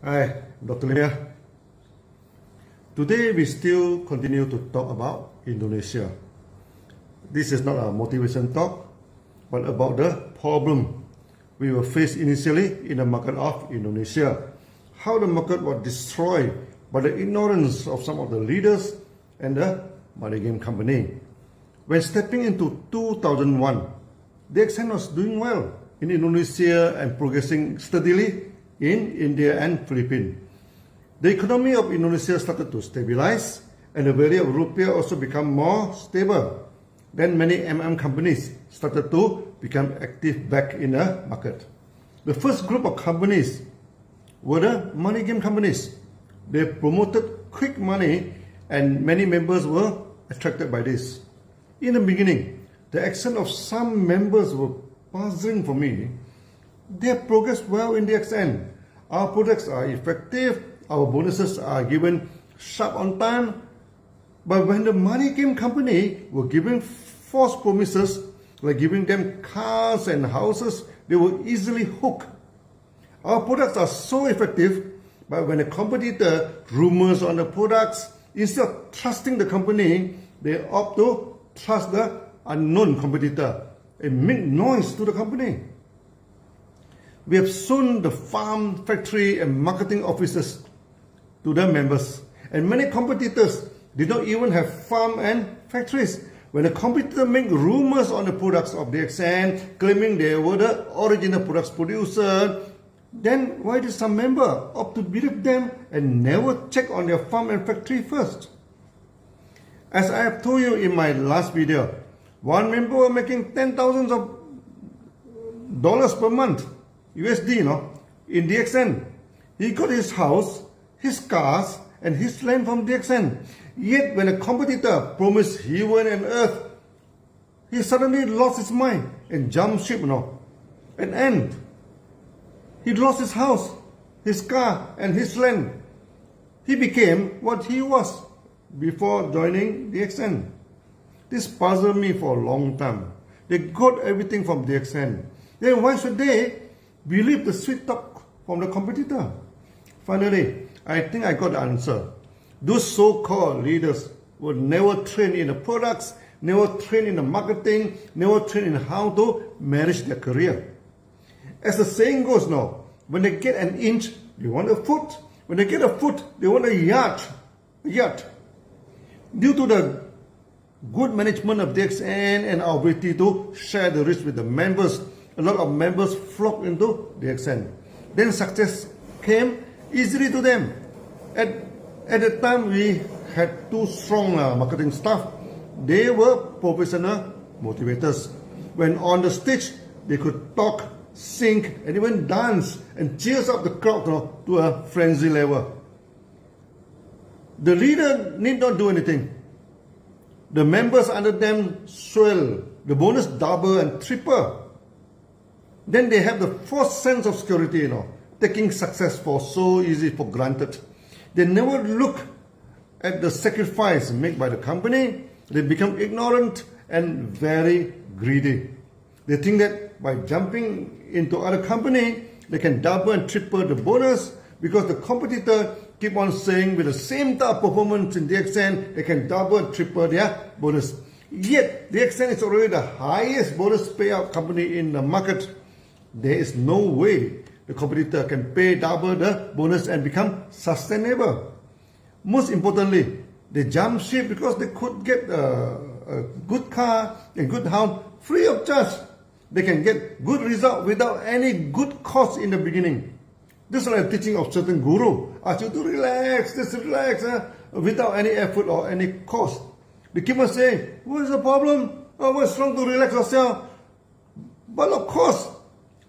Hi, Dr. Lim here. Today we still continue to talk about Indonesia. This is not a motivation talk, but about the problem we will face initially in the market of Indonesia. How the market was destroyed by the ignorance of some of the leaders and the money game company. When stepping into 2001, DXN was doing well in Indonesia and progressing steadily in India and Philippines. The economy of Indonesia started to stabilize and the value of rupiah also became more stable. Then many companies started to become active back in the market. The first group of companies were the money game companies. They promoted quick money and many members were attracted by this. In the beginning, the action of some members were puzzling for me. They have progressed well in the DXN. Our products are effective, our bonuses are given sharp on time. But when the money game company were giving false promises, like giving them cars and houses, they were easily hooked. Our products are so effective, but when a competitor rumors on the products, instead of trusting the company, they opt to trust the unknown competitor and make noise to the company. We have shown the farm, factory and marketing offices to the members. And many competitors did not even have farm and factories. When a competitor make rumors on the products of DXN, claiming they were the original products producer, then why did some member opt to believe them and never check on their farm and factory first? As I have told you in my last video, one member was making $10,000 per month, USD, in DXN. He got his house, his cars, and his land from DXN. Yet when a competitor promised heaven and earth, he suddenly lost his mind and jumped ship, and he lost his house, his car, and his land. He became what he was before joining DXN. This puzzled me for a long time. They got everything from DXN. Then why should they believe the sweet talk from the competitor? Finally, I think I got the answer. Those so-called leaders were never trained in the products, never trained in the marketing, never trained in how to manage their career. As the saying goes now, when they get an inch, they want a foot. When they get a foot, they want a yacht. Due to the good management of DXN and our ability to share the risk with the members, a lot of members flocked into DXN. Then success came easily to them. At the time, we had two strong marketing staff. They were professional motivators. When on the stage, they could talk, sing, and even dance and cheers up the crowd to a frenzy level. The leader need not do anything. The members under them swell. The bonus double and triple. Then they have the false sense of security, taking success for so easy for granted. They never look at the sacrifice made by the company. They become ignorant and very greedy. They think that by jumping into other company, they can double and triple the bonus because the competitor keep on saying with the same type of performance in DXN, they can double and triple their bonus. Yet, DXN is already the highest bonus payout company in the market. There is no way the competitor can pay double the bonus and become sustainable. Most importantly, they jump ship because they could get a good car and good house free of charge. They can get good result without any good cost in the beginning. This is like a teaching of certain guru. Ask you to relax, just relax, without any effort or any cost. They keep on saying, what is the problem? What's wrong to relax yourself? But of course,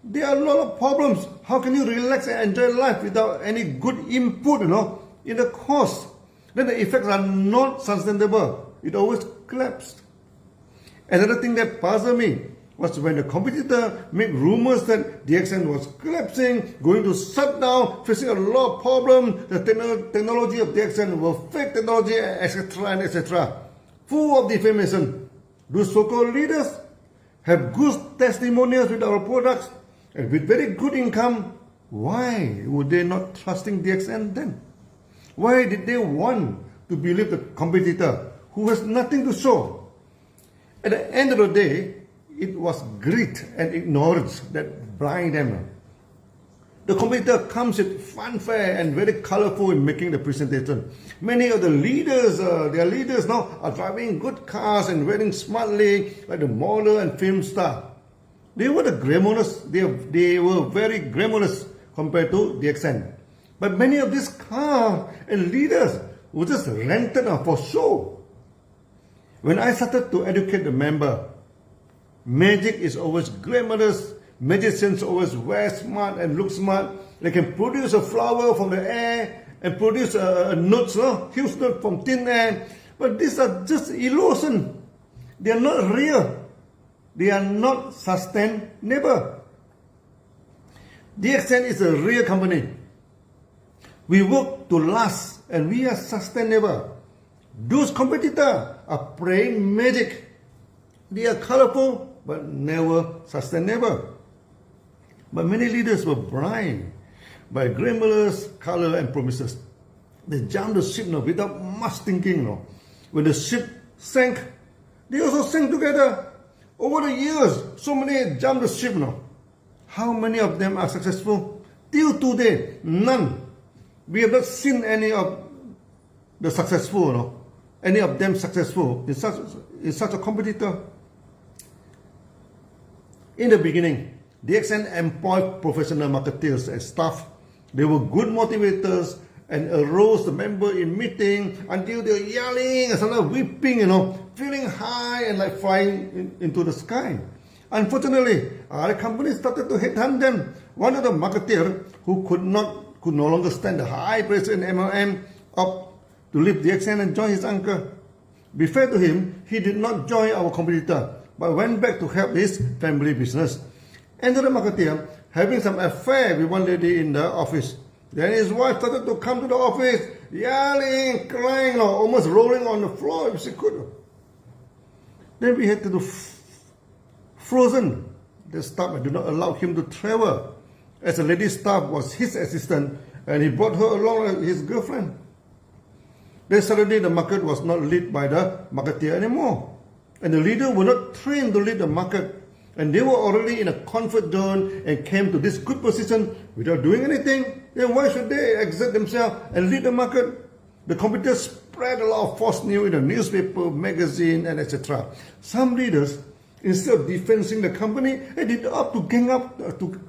there are a lot of problems. How can you relax and enjoy life without any good input, in the cost? Then the effects are not sustainable. It always collapsed. Another thing that puzzled me was when the competitor made rumors that DXN was collapsing, going to shut down, facing a lot of problems, the technology of DXN was fake technology, etc. and etc. Full of defamation. Those so-called leaders have good testimonials with our products and with very good income, Why would they not trusting DXN then? Why did they want to believe the competitor who has nothing to show? At the end of the day, it was greed and ignorance that blinded them. The competitor comes with fanfare and very colorful in making the presentation. Many of the leaders, their leaders now are driving good cars and wearing smartly like the model and film star. They were the glamorous, they were very glamorous compared to DXN. But many of these cars and leaders were just rented for show. When I started to educate the member, magic is always glamorous. Magicians always wear smart and look smart. They can produce a flower from the air and produce a note, huge note from thin air. But these are just illusion. They are not real. They are not sustainable. DXN is a real company. We work to last and we are sustainable. Those competitors are playing magic. They are colorful but never sustainable. But many leaders were blind by glamorous color and promises. They jumped the ship without much thinking. When the ship sank, they also sank together. Over the years, so many jumped the ship. How many of them are successful? Till today, none. We have not seen any of the successful, any of them successful in such a competitor. In the beginning, DXN employed professional marketers and staff. They were good motivators and arose the member in meeting until they were yelling and sometimes weeping, feeling high and like flying into the sky. Unfortunately, other companies started to headhunt them. One of the marketers who could no longer stand the high pressure in MLM up to leave DXN and join his uncle. Be fair to him, he did not join our competitor, but went back to help his family business. Another marketer having some affair with one lady in the office. Then his wife started to come to the office, yelling, crying, almost rolling on the floor if she could. Then we had to do frozen the staff and did not allow him to travel, as the lady staff was his assistant and he brought her along as his girlfriend. Then suddenly the market was not led by the marketer anymore, and the leader were not trained to lead the market, and they were already in a comfort zone and came to this good position without doing anything. Then why should they exert themselves and lead the market? The competitors spread a lot of false news in the newspaper, magazine, and etc. Some leaders, instead of defending the company, they did up to gang up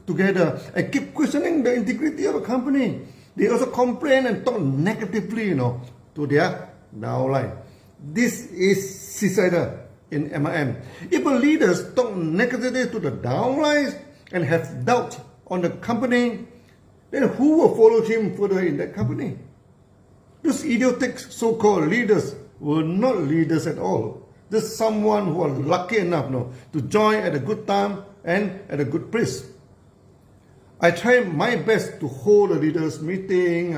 together and keep questioning the integrity of the company. They also complain and talk negatively, to their downline. This is suicidal in MLM. If the leaders talk negatively to the downlines and have doubt on the company, then who will follow him further in that company? Those idiotic so-called leaders were not leaders at all. Just someone who was lucky enough to join at a good time and at a good place. I try my best to hold the leaders meeting.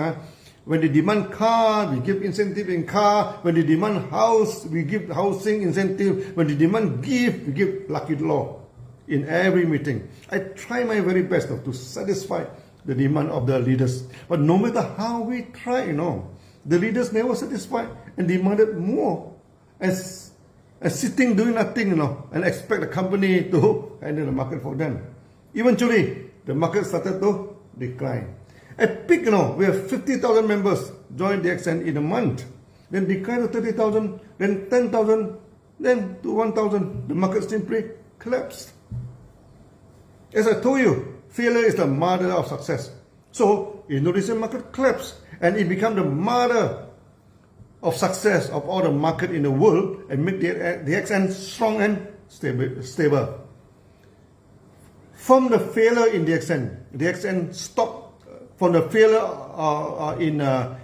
When they demand car, we give incentive in car. When they demand house, we give housing incentive. When they demand gift, we give lucky draw in every meeting. I try my very best to satisfy the demand of the leaders. But no matter how we try, the leaders never satisfied and demanded more. And sitting doing nothing, and expect the company to handle the market for them. Eventually, the market started to decline. At peak, we have 50,000 members join DXN in a month. Then decline to 30,000, then 10,000, then to 1,000. The market simply collapsed. As I told you, failure is the mother of success. So, Indonesian market collapsed and it became the mother of success of all the market in the world and make DXN strong and stable. From the failure in DXN stopped. From the failure in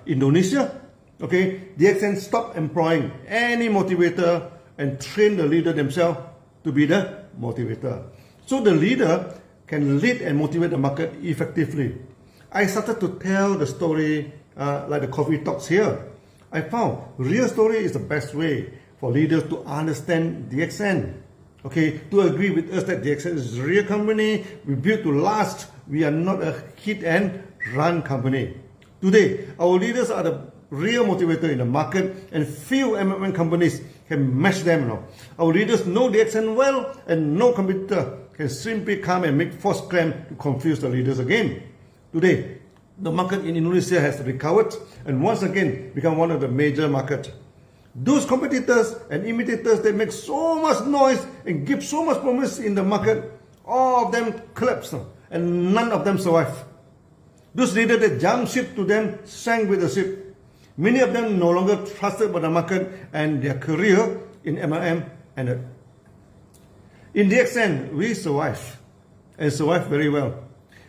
Indonesia, DXN stopped employing any motivator and train the leader themselves to be the motivator. So the leader can lead and motivate the market effectively. I started to tell the story like the coffee talks here. I found real story is the best way for leaders to understand DXN. okay, to agree with us that DXN is a real company, we built to last, we are not a hit and run company. Today, our leaders are the real motivator in the market, and few MMM companies can match them now. Our leaders know DXN well, and no competitor can simply come and make false claims to confuse the leaders again. Today, the market in Indonesia has recovered and once again become one of the major markets. Those competitors and imitators, they make so much noise and give so much promise in the market, all of them collapse and none of them survive. Those leaders that jump ship to them sank with the ship. Many of them no longer trusted by the market and their career in MLM ended. In DXN, we survive and survive very well.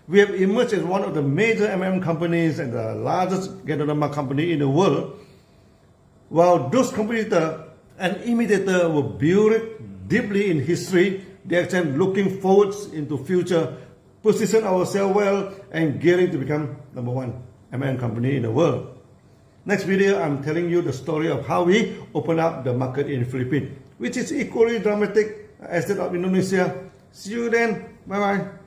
We have emerged as one of the major MLM companies and the largest get-to-know company in the world. While those competitors and imitators were buried deeply in history, DXN looking forward into future, position ourselves well and gearing to become number one MLM company in the world. Next video, I'm telling you the story of how we open up the market in the Philippines, which is equally dramatic as that of Indonesia. See you then. Bye-bye.